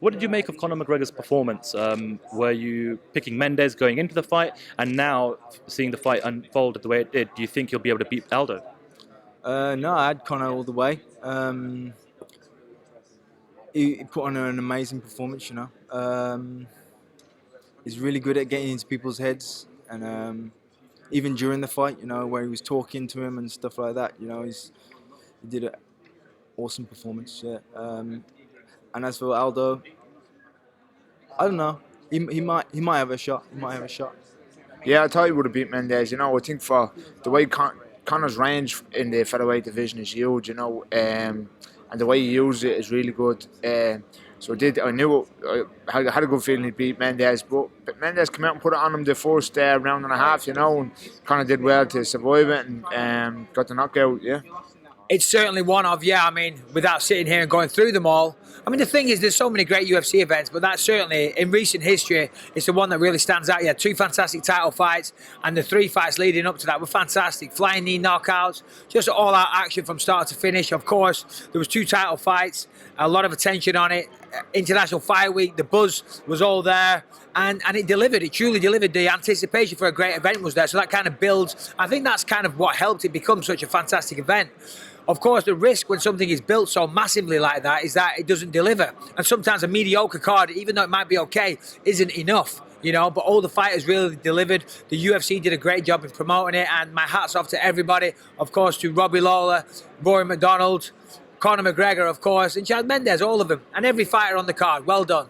What did you make of Conor McGregor's performance? Were you picking Mendes going into the fight, and now seeing the fight unfold the way it did, do you think you'll be able to beat Aldo? No, I had Conor all the way. He put on an amazing performance, you know. He's really good at getting into people's heads, and even during the fight, you know, where he was talking to him and stuff like that, you know, he did an awesome performance. Yeah. And as for Aldo, I don't know. He might have a shot. He might have a shot. Yeah, I thought he would have beat Mendes. You know, I think for the way Conor's range in the featherweight division is huge. You know, and the way he used it is really good. So I knew I had a good feeling he beat Mendes, but Mendes came out and put it on him the first round and a half. You know, and Conor did well to survive it and got the knockout. Yeah. It's certainly one of, I mean, without sitting here and going through them all. I mean, the thing is, there's so many great UFC events, but that certainly, in recent history, it's the one that really stands out. You had 2 fantastic title fights, and the 3 fights leading up to that were fantastic. Flying knee knockouts, just all-out action from start to finish. Of course, there was 2 title fights, a lot of attention on it. International Fight Week, the buzz was all there, and it delivered. It truly delivered. The anticipation for a great event was there, so that kind of builds. I think that's kind of what helped it become such a fantastic event. Of course, the risk when something is built so massively like that is that it doesn't deliver. And sometimes a mediocre card, even though it might be okay, isn't enough, you know. But all the fighters really delivered. The UFC did a great job in promoting it, and my hat's off to everybody. Of course, to Robbie Lawler, Rory McDonald, Conor McGregor, of course, and Chad Mendes, all of them. And every fighter on the card. Well done.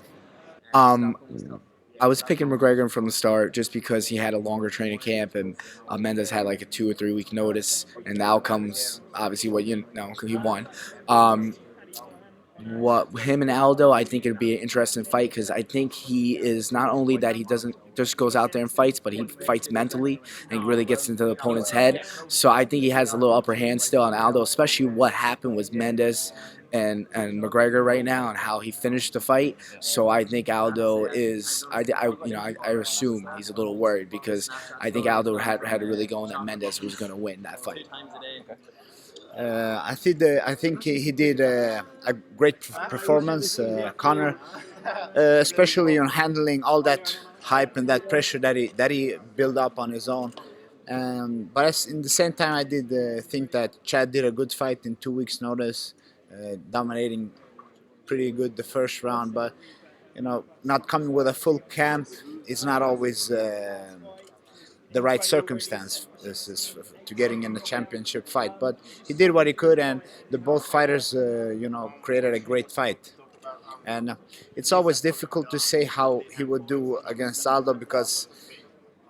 I was picking McGregor from the start just because he had a longer training camp, and Mendes had like a 2 or 3 week notice, and the outcomes obviously he won. What him and Aldo, I think it'd be an interesting fight because I think he is not only that he doesn't just goes out there and fights, but he fights mentally and he really gets into the opponent's head. So I think he has a little upper hand still on Aldo, especially what happened with Mendes and McGregor right now and how he finished the fight. So I think Aldo is, I assume he's a little worried because I think Aldo had to really go in that Mendes was going to win that fight. I think he did a great performance, Conor, especially on handling all that hype and that pressure that he built up on his own. But in the same time, I did think that Chad did a good fight in 2 weeks' notice, dominating pretty good the first round. But not coming with a full camp is not always the right circumstance to getting in a championship fight. But he did what he could, and both fighters, created a great fight. And it's always difficult to say how he would do against Aldo because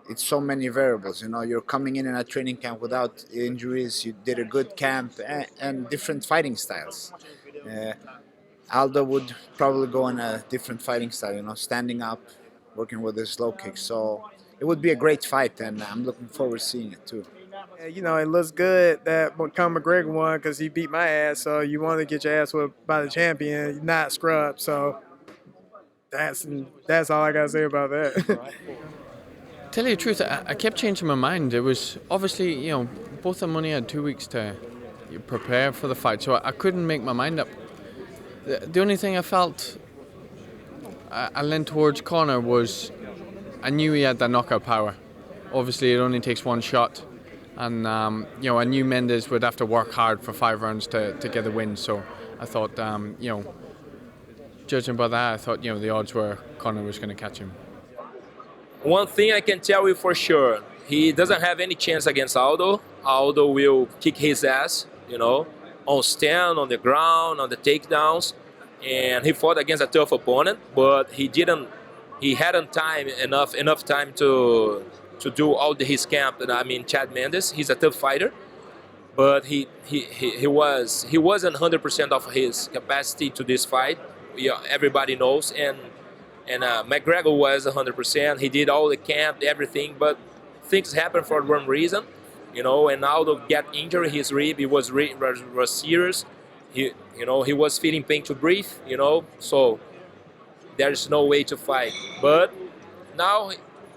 it's so many variables. You're coming in a training camp without injuries. You did a good camp and different fighting styles. Aldo would probably go in a different fighting style, standing up, working with his low kicks. So it would be a great fight, and I'm looking forward to seeing it too. It looks good that Conor McGregor won because he beat my ass. So you want to get your ass whipped by the champion, not scrubbed. So that's all I got to say about that. Tell you the truth, I kept changing my mind. It was obviously, both of them only had 2 weeks to prepare for the fight, so I couldn't make my mind up. The only thing I felt I leaned towards Conor was I knew he had that knockout power. Obviously, it only takes one shot. And, I knew Mendes would have to work hard for 5 rounds to get the win. So I thought, judging by that, I thought, the odds were Conor was going to catch him. One thing I can tell you for sure, he doesn't have any chance against Aldo. Aldo will kick his ass, on stand, on the ground, on the takedowns. And he fought against a tough opponent, but he hadn't enough time to do all his camp. Chad Mendes, he's a tough fighter, but he wasn't 100% of his capacity to this fight. Everybody knows, and McGregor was 100%. He did all the camp, everything, but things happen for one reason, and Aldo got injured. His rib, it was serious. He was feeling pain to breathe, so there's no way to fight. But now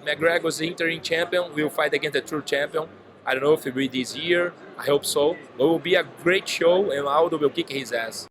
McGregor's interim champion will fight against the true champion, I don't know if it will be this year. I hope so. But it will be a great show, and Aldo will kick his ass.